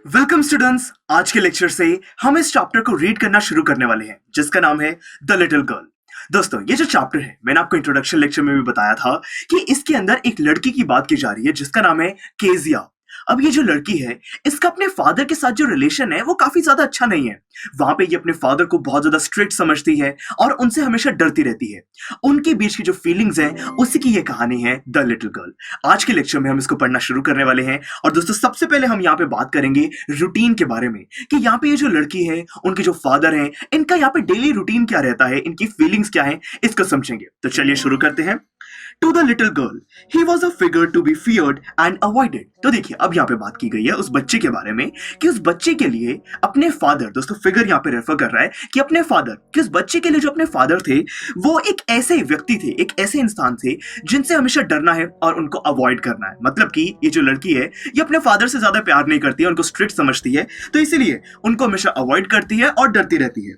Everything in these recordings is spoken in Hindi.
Welcome students. आज के लेक्चर से हम इस चैप्टर को रीड करना शुरू करने वाले हैं जिसका नाम है द लिटिल गर्ल। दोस्तों, ये जो चैप्टर है मैंने आपको इंट्रोडक्शन लेक्चर में भी बताया था कि इसके अंदर एक लड़की की बात की जा रही है जिसका नाम है केजिया। अब ये जो लड़की है इसका अपने फादर के साथ जो रिलेशन है वो काफी ज्यादा अच्छा नहीं है। वहां पे ये अपने फादर को बहुत ज्यादा स्ट्रिक्ट समझती है और उनसे हमेशा डरती रहती है। उनके बीच की जो फीलिंग्स हैं उसी की ये कहानी है द लिटिल गर्ल। आज के लेक्चर में हम इसको पढ़ना शुरू करने वाले हैं। और दोस्तों, सबसे पहले हम यहाँ पे बात करेंगे रूटीन के बारे में कि यहाँ पे ये जो लड़की है उनके जो फादर हैं इनका यहाँ पे डेली रूटीन क्या रहता है, इनकी फीलिंग्स क्या है, इसको समझेंगे। तो चलिए शुरू करते हैं। To the little girl he was a figure to be feared and avoided. तो देखिए, अब यहाँ पे बात की गई है उस बच्चे के बारे में कि उस बच्चे के लिए अपने फादर, दोस्तों फिगर यहाँ पे रेफर कर रहा है कि अपने फादर, कि उस बच्चे के लिए जो अपने फादर थे वो एक ऐसे व्यक्ति थे, एक ऐसे इंसान थे जिनसे हमेशा डरना है और उनको अवॉइड करना है। मतलब कि ये जो लड़की है ये अपने फादर से ज्यादा प्यार नहीं करती है, उनको स्ट्रिक्ट समझती है, तो इसीलिए उनको हमेशा अवॉइड करती है और डरती रहती है।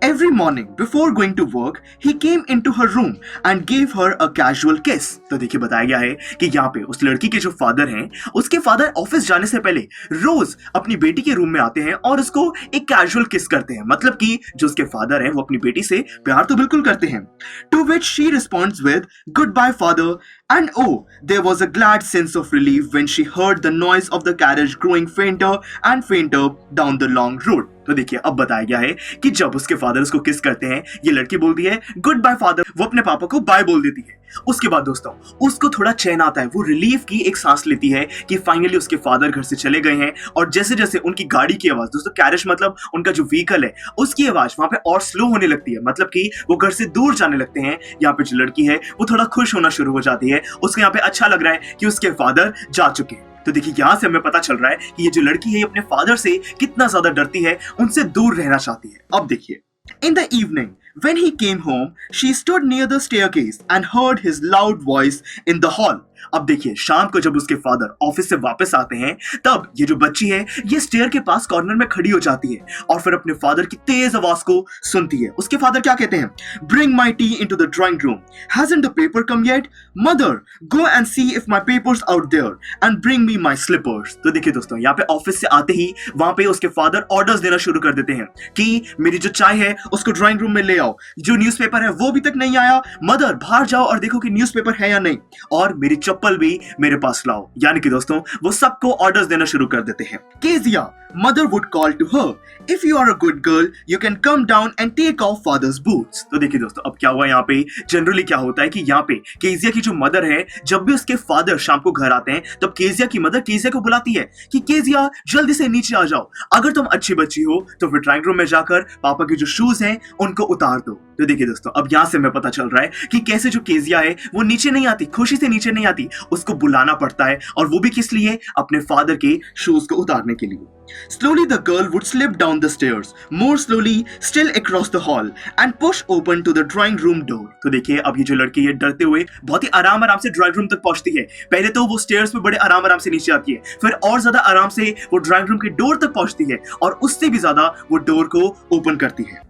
Every morning before going to work, he came into her room and gave her a casual kiss. तो देखिए, बताया गया है कि यहाँ पे उस लड़की के जो फादर हैं, उसके फादर ऑफिस जाने से पहले रोज अपनी बेटी के रूम में आते हैं और उसको एक कैजुअल किस करते हैं। मतलब कि जो उसके फादर हैं वो अपनी बेटी से प्यार तो बिल्कुल करते हैं। To which she responds with goodbye father, and oh, there was a glad sense of relief when she heard the noise of the carriage growing fainter and fainter down the long road. तो देखिए, अब बताया गया है कि जब उसके फादर उसको किस करते हैं, ये लड़की बोलती है गुड बाय फादर, वो अपने पापा को बाय बोल देती है। उसके बाद दोस्तों उसको थोड़ा चैन आता है, वो रिलीफ की एक सांस लेती है कि फाइनली उसके फादर घर से चले गए हैं। और जैसे जैसे उनकी गाड़ी की आवाज, दोस्तों कैरिज मतलब उनका जो व्हीकल है, उसकी आवाज वहां पे और स्लो होने लगती है, मतलब कि वो घर से दूर जाने लगते हैं। यहाँ पे जो लड़की है वो थोड़ा खुश होना शुरू हो जाती है, उसको यहाँ पे अच्छा लग रहा है कि उसके फादर जा चुके हैं। तो देखिए, यहां से हमें पता चल रहा है कि ये जो लड़की है ये अपने फादर से कितना ज्यादा डरती है, उनसे दूर रहना चाहती है। अब देखिए, in the evening when he came home, she stood near the staircase and heard his loud voice in the hall. अब देखिए, शाम को जब उसके फादर ऑफिस से वापस आते हैं तब ये जो बच्ची है ये स्टेयर के पास कॉर्नर में खड़ी हो जाती है और फिर अपने फादर की तेज आवाज को सुनती है। उसके फादर क्या कहते हैं? Bring my tea into the drawing room, hasn't the paper come yet, mother go and see if my papers out there and bring me my slippers. तो देखिए दोस्तों, यहाँ पे ऑफिस से आते ही वहां पे उसके फादर ऑर्डर्स देना शुरू कर देते हैं कि मेरी जो चाय है उसको ड्राइंग रूम में ले आओ, जो न्यूज़पेपर है वो अभी तक नहीं आया, मदर बाहर जाओ और देखो कि न्यूज़पेपर है या नहीं, और मेरी चप्पल भी मेरे पास लाओ। यानी कि दोस्तों वो सबको ऑर्डर्स देना शुरू कर देते हैं। Kezia mother would call to her, if you are a good girl you can come down and take off father's boots. तो देखिए दोस्तों, अब क्या हुआ यहाँ पे, जनरली क्या होता है कि यहाँ पे केजिया की जो मदर है, जब भी उसके फादर शाम को घर आते हैं तब केजिया की मदर केजिया को बुलाती है कि केजिया जल्दी से नीचे आ जाओ, अगर तुम अच्छी बच्ची हो तो फिर ड्राइंग रूम में जाकर पापा के जो शूज हैं उनको उतार दो। तो देखिए दोस्तों, अब यहाँ से हमें पता चल रहा है कि कैसे जो केजिया है वो नीचे नहीं आती, खुशी से नीचे नहीं आती, उसको बुलाना पड़ता है, और वो भी किस लिए? अपने फादर के शूज को उतारने के लिए। Slowly the girl would slip down the stairs, more slowly still across the hall, and push open to the drawing room door. तो देखिए, अब ये जो लड़की है डरते हुए बहुत ही आराम से ड्राइंग रूम तक पहुंचती है। पहले तो वो स्टेयर्स पे बड़े आराम से नीचे आती है, फिर और ज्यादा आराम से वो ड्राइंग रूम के डोर तक पहुंचती है और उससे भी ज्यादा वो डोर को ओपन करती है।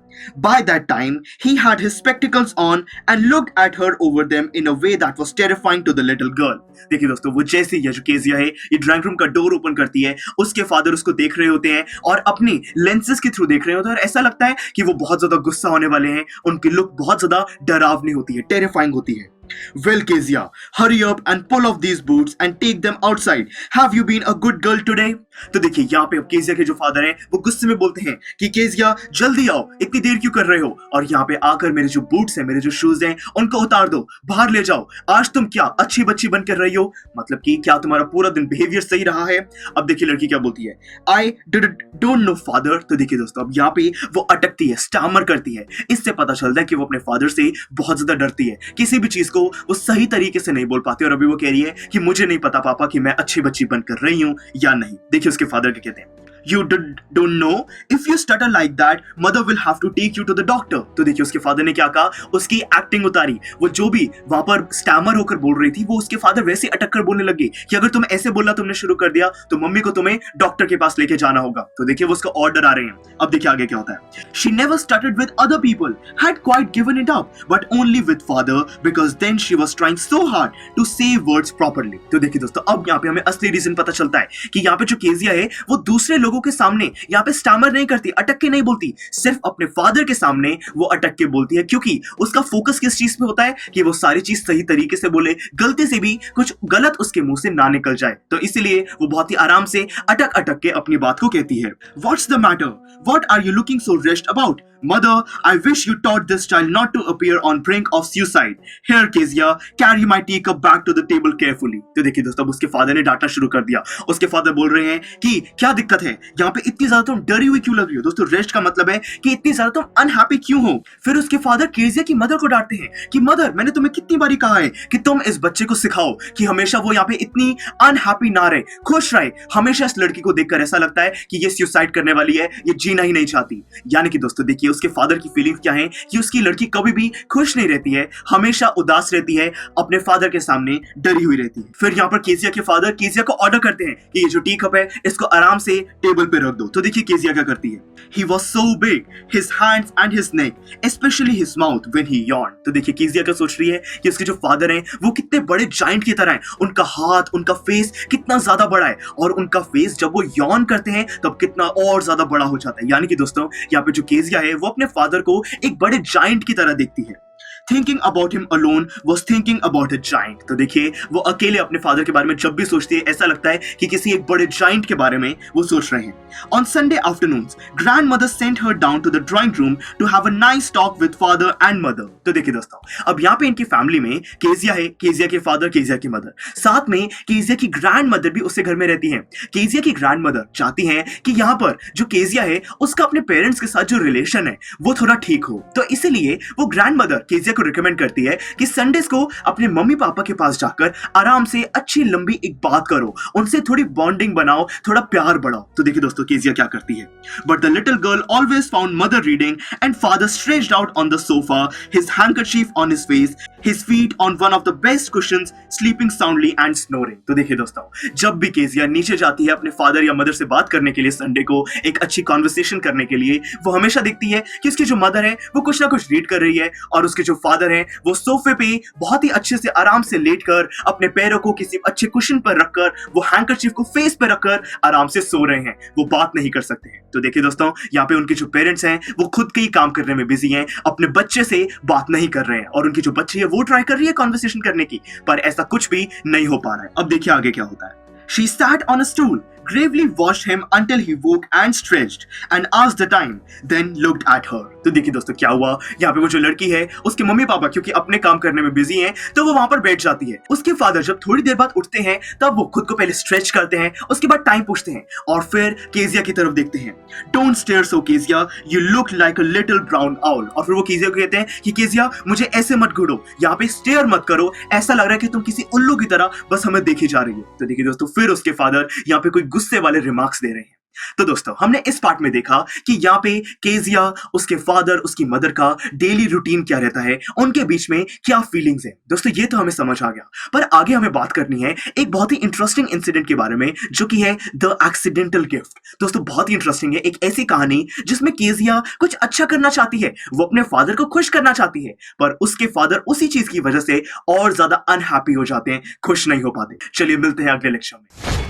By that time, he had his spectacles on and looked at her over them in a way that was terrifying to the little girl. देखिए दोस्तों, वो जैसे ही जो केजिया है ये ड्राइंग रूम का डोर ओपन करती है, उसके फादर उसको देख रहे होते हैं और अपनी लेंसेज के थ्रू देख रहे होते हैं, और ऐसा लगता है कि वो बहुत ज्यादा गुस्सा होने वाले हैं। उनकी लुक बहुत ज्यादा डरावनी होती है, टेरिफाइंग होती है। Well, Kezia, hurry up and pull off these boots and take them outside. Have you been a good girl today? तो देखिए, यहाँ पे अब केजिया के जो फादर हैं वो गुस्से में बोलते हैं कि केजिया जल्दी आओ, इतनी देर क्यों कर रहे हो, और यहाँ पे आकर मेरे जो बूट्स हैं, मेरे जो शूज हैं उनको उतार दो, बाहर ले जाओ, आज तुम क्या अच्छी बच्ची बन कर रही हो, मतलब कि क्या तुम्हारा पूरा दिन बिहेवियर सही रहा है? अब देखिए लड़की क्या बोलती है, आई डोंट नो फादर। तो देखिए दोस्तों, अब यहाँ पे वो अटकती है, स्टैमर करती है। इससे पता चलता है कि वो अपने फादर से बहुत ज्यादा डरती है, किसी भी चीज को वो सही तरीके से नहीं बोल पाती, और अभी वो कह रही है कि मुझे नहीं पता पापा कि मैं अच्छी बच्ची बनकर रही हूं या नहीं। देखिए उसके फादर क्या कहते हैं, You don't know if you stutter like that, mother will have to take you to the doctor. तो देखिए उसके फादर ने क्या कहा, उसकी एक्टिंग उतारी। वो जो भी वहां पर स्टैमर होकर बोल रही थी वो उसके फादर वैसे अटक कर बोलने लगे कि अगर तुम ऐसे बोलना तुमने शुरू कर दिया तो मम्मी को तुम्हें डॉक्टर के पास लेके जाना होगा। तो देखिए वो उसका ऑर्डर आ रहे हैं। अब देखिए आगे क्या होता है। She never stuttered with other people, had quite given it up, but only with father because then she was trying so hard to say words properly. तो देखिए दोस्तों, अब यहाँ पे हमें असली रीजन पता चलता है कि यहाँ पे जो केजिया है वो दूसरे लोगों लोगों के सामने यहाँ पे स्टैमर नहीं करती, अटक के नहीं बोलती, सिर्फ अपने फादर के सामने वो अटक के बोलती है, क्योंकि उसका फोकस किस चीज पे होता है कि वो सारी चीज सही तरीके से बोले, गलती से भी कुछ गलत उसके मुंह से ना निकल जाए। तो इसीलिए वो बहुत ही आराम से अटक अटक के अपनी बात को कहती है। What's the matter? What are you looking so rushed about? Mother, I wish you taught this child not to appear on brink of suicide. Here, Kezia, carry my teacup back to the table carefully. तो देखिए दोस्तों, उसके फादर ने डांटना शुरू कर दिया। उसके फादर बोल रहे हैं कि क्या दिक्कत है, यहाँ पे इतनी ज्यादा तुम डरी हुई क्यों लग रही हो। दोस्तों, रेस्ट का मतलब है कि इतनी ज्यादा तुम अनहैप्पी क्यों हो। फिर उसके फादर केजिया की मदर को डांटते हैं कि मदर, मैंने तुम्हें कितनी बारी कहा है कि तुम इस बच्चे को सिखाओ कि हमेशा वो यहाँ पे इतनी अनहैप्पी ना रहे, खुश रहे। हमेशा इस लड़की को देखकर ऐसा लगता है कि ये सुसाइड करने वाली है, ये जीना ही नहीं चाहती। यानी कि दोस्तों देखिए, उसके फादर की फीलिंग क्या है कि उसकी लड़की कभी भी खुश नहीं रहती है, हमेशा उदास रहती है, अपने फादर के सामने डरी हुई रहती है। फिर यहाँ पर केजिया के फादर केजिया को ऑर्डर करते हैं कि ये जो टी कप है इसको आराम से टेबल पे रख दो। तो देखिए केजिया क्या करती है। He was so big, his hands and his neck, especially his mouth when he yawned. तो देखिए केजिया क्या सोच रही है कि उसके जो फादर हैं वो कितने बड़े जाइंट की तरह हैं, उनका हाथ, उनका फेस कितना ज्यादा बड़ा है, और उनका फेस जब वो यॉन करते हैं तब कितना और ज्यादा बड़ा हो जाता है। यानी कि दोस्तों, यहाँ पे जो केजिया है वो अपने फादर को एक बड़े जाइंट की तरह देखती है। Thinking about him alone was thinking about a giant. तो देखिए, वो अकेले अपने फादर के बारे में जब भी सोचती है ऐसा लगता है कि किसी एक बड़े जाइंट के बारे में वो सोच रहे हैं। On Sunday afternoons, grandmother sent her down to the drawing room to have a nice talk with father and mother. तो देखिए दोस्तों, अब यहाँ पे इनकी फैमिली में केजिया है, केजिया के फादर, केजिया की मदर, साथ में केजिया की ग्रैंड मदर भी उससे घर में रहती हैं। केजिया की ग्रैंड मदर चाहती हैं कि यहाँ पर जो केजिया है उसका अपने पेरेंट्स के साथ जो रिलेशन है वो थोड़ा ठीक हो। तो इसीलिए वो ग्रैंड मदर केजिया को रिकमेंड करती है कि संडेज को अपने मम्मी पापा के पास जाकर आराम से अच्छी लंबी एक बात करो, उनसे थोड़ी बॉन्डिंग बनाओ, थोड़ा प्यार बढ़ाओ। तो देखिए दोस्तों, केजिया क्या करती है। But the little girl always found mother reading and father stretched out on the sofa, his handkerchief on his face, his feet on one of the best cushions, sleeping soundly and snoring. तो देखिए दोस्तों, जब भी केजिया नीचे जाती है अपने फादर या मदर से बात करने के लिए, संडे को एक अच्छी कॉन्वर्सेशन करने के लिए, वो हमेशा देखती है कि उसकी जो मदर है वो कुछ ना कुछ रीड कर रही है, और उसके जो फादर है वो सोफे पे बहुत ही अच्छे से आराम से लेटकर अपने पैरों को किसी अच्छे कुशन पर रखकर, वो हैंकरचीफ को फेस पे रखकर आराम से सो रहे हैं, वो बात नहीं कर सकते हैं। तो देखिए दोस्तों, यहाँ पे उनके जो पेरेंट्स हैं वो खुद के ही काम करने में बिजी हैं, अपने बच्चे से बात नहीं कर रहे हैं, और उनकी जो बच्ची है वो ट्राई कर रही है कॉन्वर्सेशन करने की, पर ऐसा कुछ भी नहीं हो पा रहा है। अब देखिए आगे क्या होता है। She sat on a stool, gravely watched him until he woke and stretched and asked the time, then looked at her. तो देखिए दोस्तों क्या हुआ, यहाँ पे वो जो लड़की है उसके मम्मी पापा क्योंकि अपने काम करने में बिजी हैं तो वो वहां पर बैठ जाती है। उसके फादर जब थोड़ी देर बाद उठते हैं तब वो खुद को पहले स्ट्रेच करते हैं, उसके बाद टाइम पूछते हैं और फिर केजिया की तरफ देखते हैं। Don't stare so Kezia, you look like a little brown owl. और फिर वो केजिया को कहते हैं कि केजिया मुझे ऐसे मत घूरो, यहाँ पे स्टेयर मत करो, ऐसा लग रहा है कि तुम किसी उल्लू की तरह बस हमें देखी जा रही हो। तो देखिए दोस्तों, फिर उसके फादर यहाँ पे कोई गुस्से वाले रिमार्क्स दे रहे हैं। तो दोस्तों, हमने इस पार्ट में देखा कि यहाँ पे केजिया, उसके फादर, उसकी मदर का डेली रूटीन क्या रहता है, उनके बीच में क्या फीलिंग्स हैं। दोस्तों ये तो हमें समझ आ गया, पर आगे हमें बात करनी है एक बहुत ही इंटरेस्टिंग इंसिडेंट के बारे में, जो कि है द एक्सीडेंटल गिफ्ट। दोस्तों बहुत ही इंटरेस्टिंग है, एक ऐसी कहानी जिसमें केजिया कुछ अच्छा करना चाहती है, वो अपने फादर को खुश करना चाहती है, पर उसके फादर उसी चीज की वजह से और ज्यादा अनहैप्पी हो जाते हैं, खुश नहीं हो पाते। चलिए मिलते हैं अगले लेक्चर में।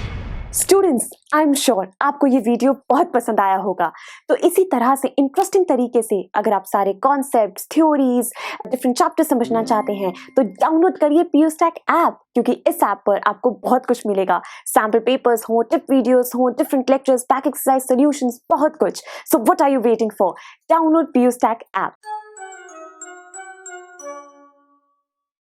स्टूडेंट्स, आई एम श्योर आपको ये वीडियो बहुत पसंद आया होगा। तो इसी तरह से इंटरेस्टिंग तरीके से अगर आप सारे कॉन्सेप्ट्स, थ्योरीज, डिफरेंट चैप्टर समझना चाहते हैं तो डाउनलोड करिए PUSTAC ऐप, क्योंकि इस ऐप पर आपको बहुत कुछ मिलेगा। सैम्पल पेपर्स हो, टिप वीडियोस हो, different lectures, back exercise solutions, बहुत कुछ। So what are you waiting for? Download PUSTAC app.